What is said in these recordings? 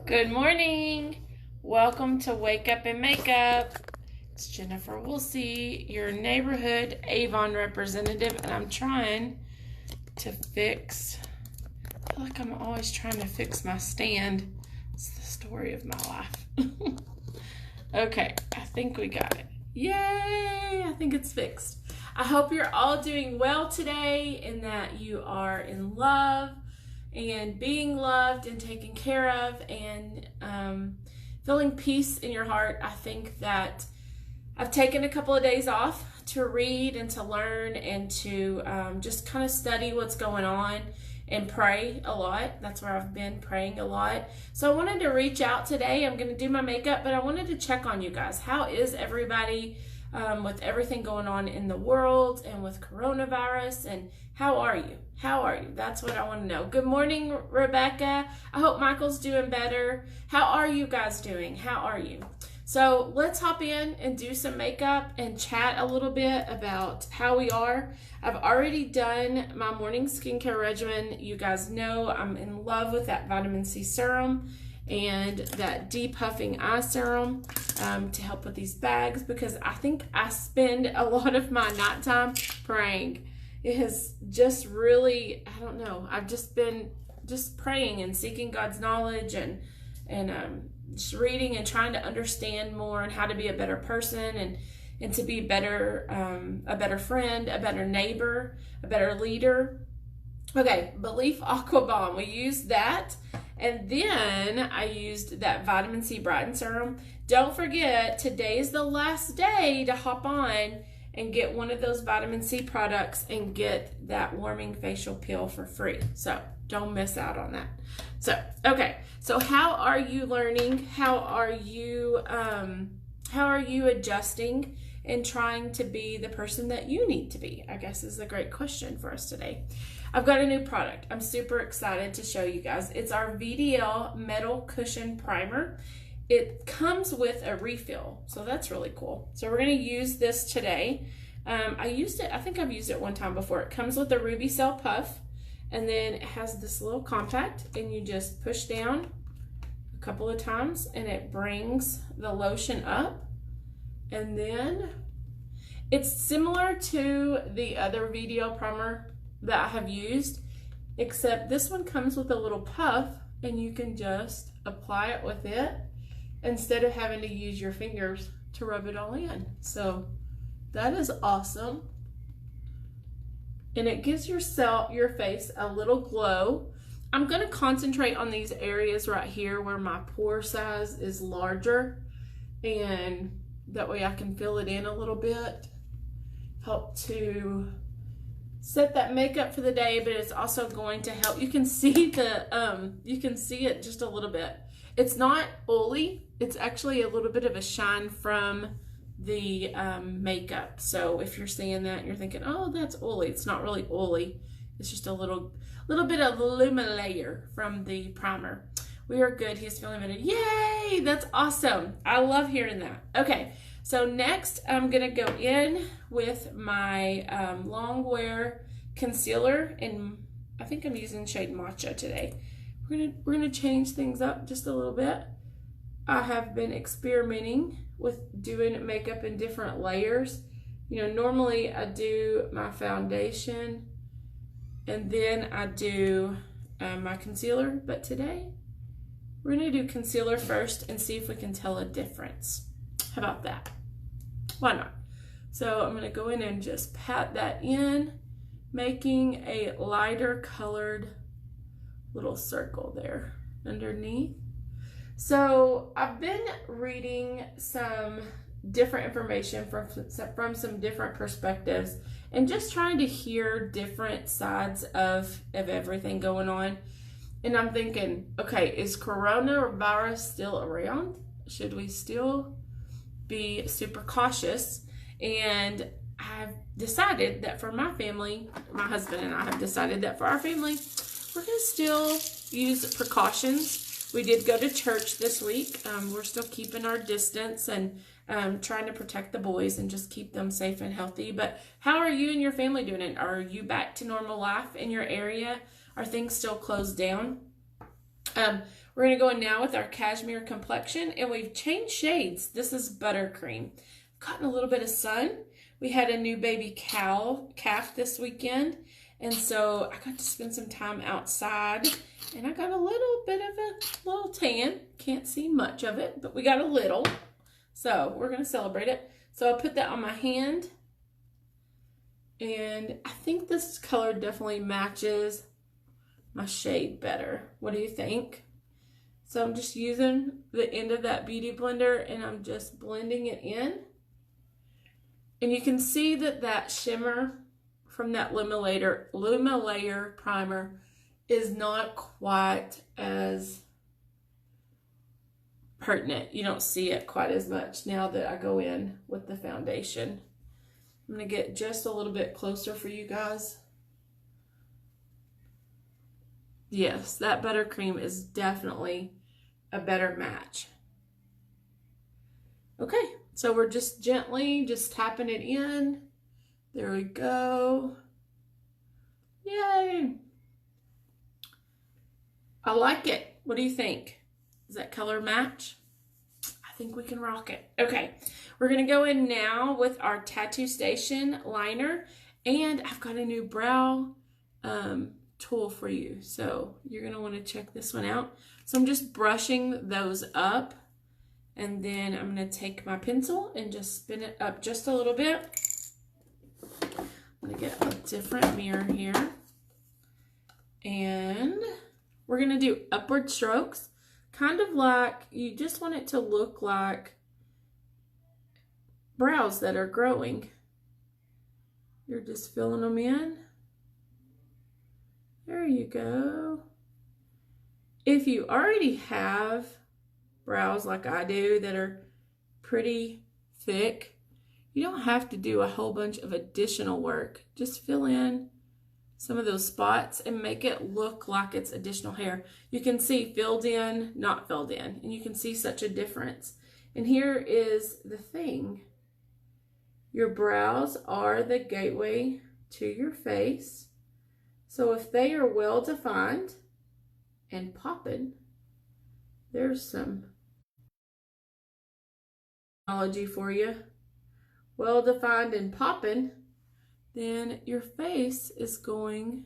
Good morning. Welcome to Wake Up and Makeup. It's Jennifer Woolsey, your neighborhood Avon representative, and I'm trying to fix, I feel like I'm always trying to fix my stand. It's the story of my life. Okay, I think we got it. Yay! I think it's fixed. I hope you're all doing well today and that you are in love and being loved and taken care of and feeling peace in your heart. I think that I've taken a couple of days off to read and to learn and to just kind of study what's going on and pray a lot. That's where I've been, praying a lot. So I wanted to reach out today. I'm going to do my makeup, but I wanted to check on you guys. How is everybody with everything going on in the world and with coronavirus? And how are you? How are you? That's what I want to know. Good morning, Rebecca. I hope Michael's doing better. How are you guys doing? How are you? So let's hop in and do some makeup and chat a little bit about how we are. I've already done my morning skincare regimen. You guys know I'm in love with that vitamin C serum and that depuffing eye serum to help with these bags, because I think I spend a lot of my nighttime praying. It has just really, I don't know, I've just been praying and seeking God's knowledge and just reading and trying to understand more and how to be a better person and to be better, a better friend, a better neighbor, a better leader. Okay, Belif Aqua Bomb, we used that. And then I used that vitamin C Brighten Serum. Don't forget, today is the last day to hop on and get one of those vitamin C products and get that warming facial peel for free. So don't miss out on that. So, okay. So how are you learning? How are you adjusting and trying to be the person that you need to be? I guess is a great question for us today. I've got a new product. I'm super excited to show you guys. It's our VDL Metal Cushion Primer. It comes with a refill, so that's really cool. So we're going to use this today. I think I've used it one time before. It comes with a ruby cell puff, and then it has this little compact, and you just push down a couple of times, and it brings the lotion up. And then it's similar to the other VDL primer that I have used, except this one comes with a little puff, and you can just apply it with it instead of having to use your fingers to rub it all in. So that is awesome. And it gives your face a little glow. I'm going to concentrate on these areas right here where my pore size is larger, and that way I can fill it in a little bit, help to set that makeup for the day, but it's also going to help. You can see you can see it just a little bit. It's not oily. It's actually a little bit of a shine from the makeup. So if you're seeing that and you're thinking, oh, that's oily, it's not really oily. It's just a little bit of lumen layer from the primer. We are good. He's feeling better. Yay! That's awesome. I love hearing that. Okay, so next I'm gonna go in with my Longwear concealer, and I think I'm using shade Matcha today. We're gonna change things up just a little bit. I have been experimenting with doing makeup in different layers. You know, normally I do my foundation and then I do my concealer, but today we're gonna do concealer first and see if we can tell a difference. How about that? Why not? So I'm gonna go in and just pat that in, making a lighter colored little circle there underneath. So I've been reading some different information from some different perspectives and just trying to hear different sides of everything going on. And I'm thinking, okay, is coronavirus still around? Should we still be super cautious? And I've decided that for my family, my husband and I have decided that for our family, we're going to still use precautions. We did go to church this week. We're still keeping our distance and trying to protect the boys and just keep them safe and healthy. But how are you and your family doing? Are you back to normal life in your area? Are things still closed down? We're going to go in now with our Cashmere Complexion, and we've changed shades. This is ButterCream. Gotten a little bit of sun. We had a new baby calf this weekend, and so I got to spend some time outside, and I got a little bit of a little tan. Can't see much of it, but we got a little. So we're going to celebrate it. So I'll put that on my hand, and I think this color definitely matches my shade better. What do you think? So I'm just using the end of that beauty blender, and I'm just blending it in. And you can see that that shimmer from that Lumelayer primer is not quite as pertinent. You don't see it quite as much now that I go in with the foundation. I'm going to get just a little bit closer for you guys. Yes, that ButterCream is definitely a better match. Okay, so we're just gently just tapping it in. There we go. Yay! I like it. What do you think? Does that color match? I think we can rock it. Okay, we're gonna go in now with our Tattoo Station liner, and I've got a new brow tool for you. So you're gonna wanna check this one out. So I'm just brushing those up, and then I'm gonna take my pencil and just spin it up just a little bit. I'm gonna get a different mirror here, and we're gonna do upward strokes, kind of like you just want it to look like brows that are growing. You're just filling them in. There you go. If you already have brows like I do that are pretty thick, you don't have to do a whole bunch of additional work. Just fill in some of those spots and make it look like it's additional hair. You can see filled in, not filled in, and you can see such a difference. And here is the thing. Your brows are the gateway to your face. So if they are well defined and popping, there's some technology for you. Well defined and popping, then your face is going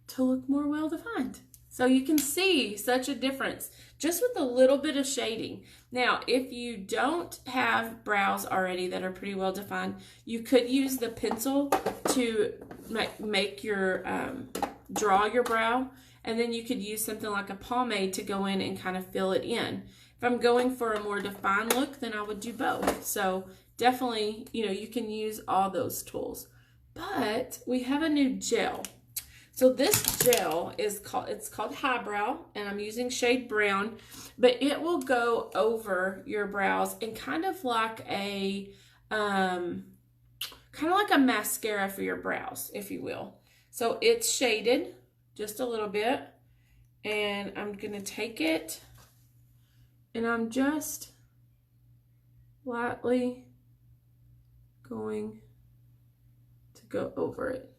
to look more well defined. So you can see such a difference just with a little bit of shading. Now, if you don't have brows already that are pretty well defined, you could use the pencil to make your, draw your brow, and then you could use something like a pomade to go in and kind of fill it in. If I'm going for a more defined look, then I would do both. So definitely, you know, you can use all those tools. But we have a new gel. So this gel is called Highbrow, and I'm using shade brown, but it will go over your brows and kind of like a mascara for your brows, if you will. So it's shaded just a little bit, and I'm gonna take it and I'm just lightly going to go over it.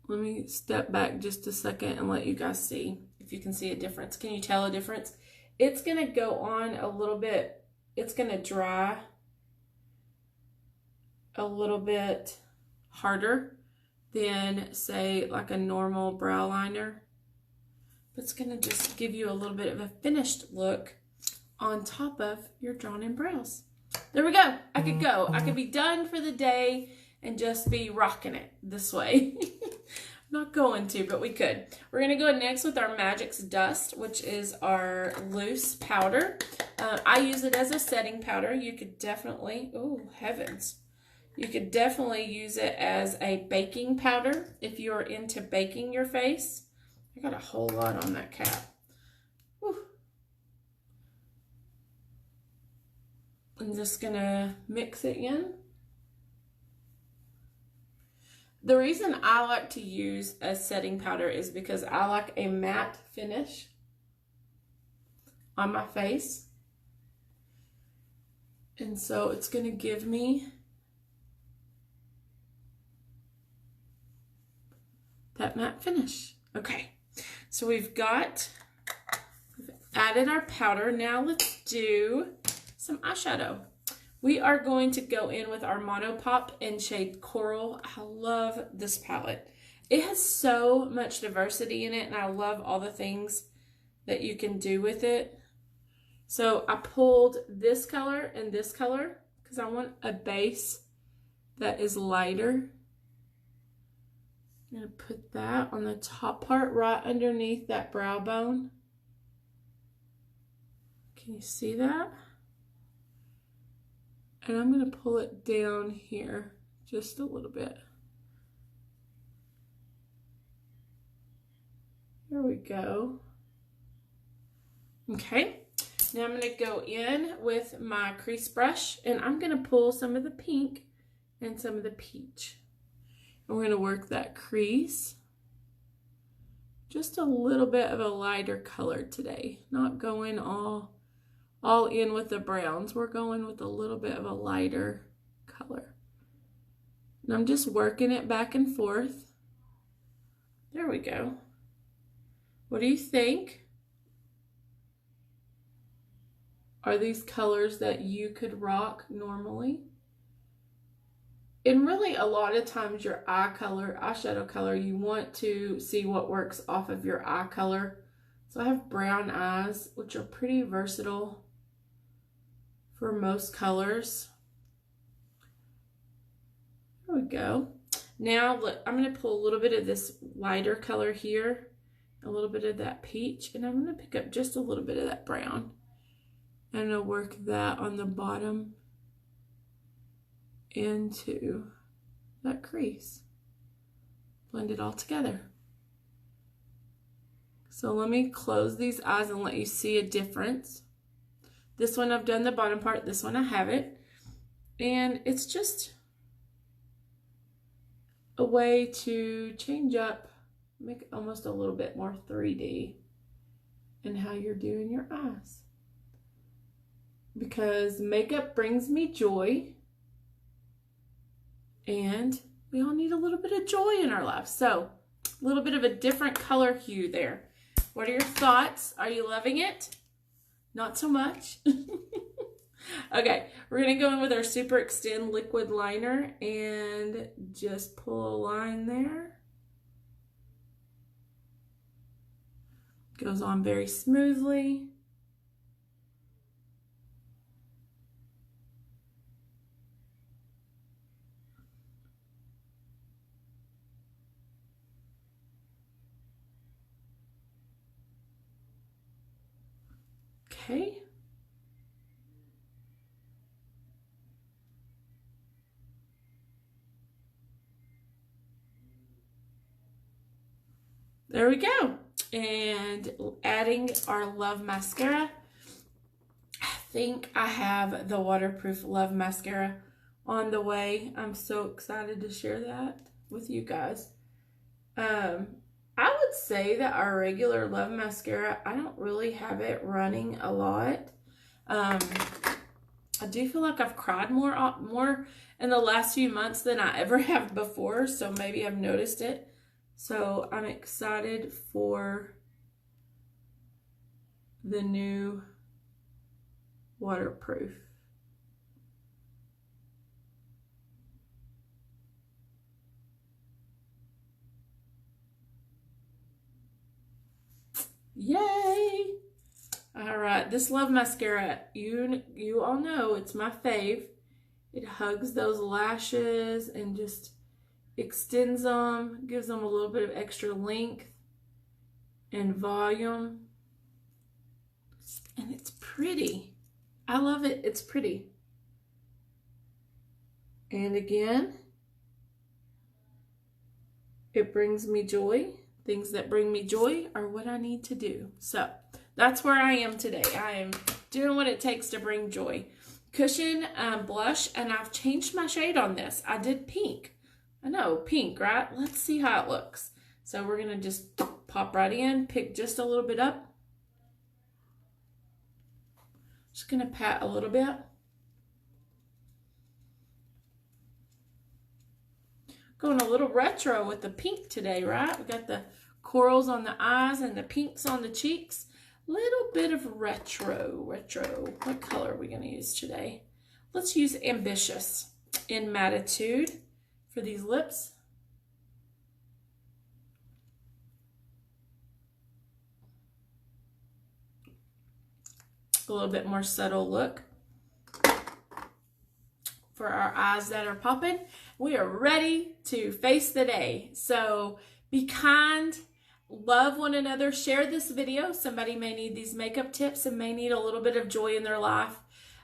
Let me step back just a second and let you guys see if you can see a difference. Can you tell a difference? It's gonna go on a little bit, it's gonna dry a little bit harder than, say, like a normal brow liner. But it's gonna just give you a little bit of a finished look on top of your drawn in brows. There we go. I could go. I could be done for the day and just be rocking it this way. I'm not going to, but we could. We're gonna go next with our Magix Dust, which is our loose powder. I use it as a setting powder. You could definitely, oh heavens. You could definitely use it as a baking powder if you're into baking your face. I got a whole lot on that cap. Whew. I'm just gonna mix it in. The reason I like to use a setting powder is because I like a matte finish on my face. And so it's gonna give me that matte finish. Okay, So we've added our powder. Now let's do some eyeshadow. We are going to go in with our Mono Pop in shade Coral. I love this palette. It has so much diversity in it, and I love all the things that you can do with it. So I pulled this color and this color because I want a base that is lighter. I'm going to put that on the top part right underneath that brow bone. Can you see that? And I'm going to pull it down here just a little bit. There we go. Okay, now I'm going to go in with my crease brush, and I'm going to pull some of the pink and some of the peach. And we're going to work that crease. Just a little bit of a lighter color today. Not going all in with the browns. We're going with a little bit of a lighter color. And I'm just working it back and forth. There we go. What do you think? Are these colors that you could rock normally? And really, a lot of times your eyeshadow color, you want to see what works off of your eye color. So I have brown eyes, which are pretty versatile for most colors. There we go. Now, look, I'm going to pull a little bit of this lighter color here, a little bit of that peach, and I'm going to pick up just a little bit of that brown. I'm going to work that on the bottom into that crease. Blend it all together. So let me close these eyes and let you see a difference. This one I've done the bottom part, this one I haven't. And it's just a way to change up, make it almost a little bit more 3D in how you're doing your eyes. Because makeup brings me joy. And we all need a little bit of joy in our lives. So, a little bit of a different color hue there. What are your thoughts? Are you loving it? Not so much. Okay, we're going to go in with our SuperExtend liquid liner and just pull a line there. Goes on very smoothly. Okay. There we go. And adding our Love Mascara. I think I have the waterproof Love Mascara on the way. I'm so excited to share that with you guys. I would say that our regular Love Mascara, I don't really have it running a lot. I do feel like I've cried more in the last few months than I ever have before, so maybe I've noticed it. So I'm excited for the new waterproof. Yay! All right, this Love Mascara, you all know it's my fave. It hugs those lashes and just extends them, gives them a little bit of extra length and volume. And it's pretty. I love it. It's pretty. And again, it brings me joy. Things that bring me joy are what I need to do. So that's where I am today. I am doing what it takes to bring joy. Cushion blush, and I've changed my shade on this. I did pink. I know, pink, right? Let's see how it looks. So we're going to just pop right in, pick just a little bit up. Just going to pat a little bit. Going a little retro with the pink today, right? We got the corals on the eyes and the pinks on the cheeks. Little bit of retro. What color are we going to use today? Let's use Ambitious in Mattitude for these lips. A little bit more subtle look for our eyes that are popping. We are ready to face the day. So be kind, love one another, share this video. Somebody may need these makeup tips and may need a little bit of joy in their life.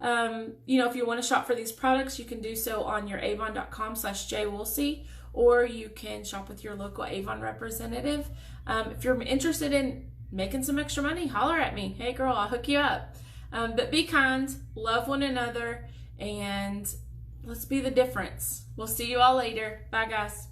You know, if you want to shop for these products, you can do so on your avon.com/jwoolsey, or you can shop with your local Avon representative. If you're interested in making some extra money, holler at me. Hey girl, I'll hook you up. But be kind, love one another, and let's be the difference. We'll see you all later. Bye guys.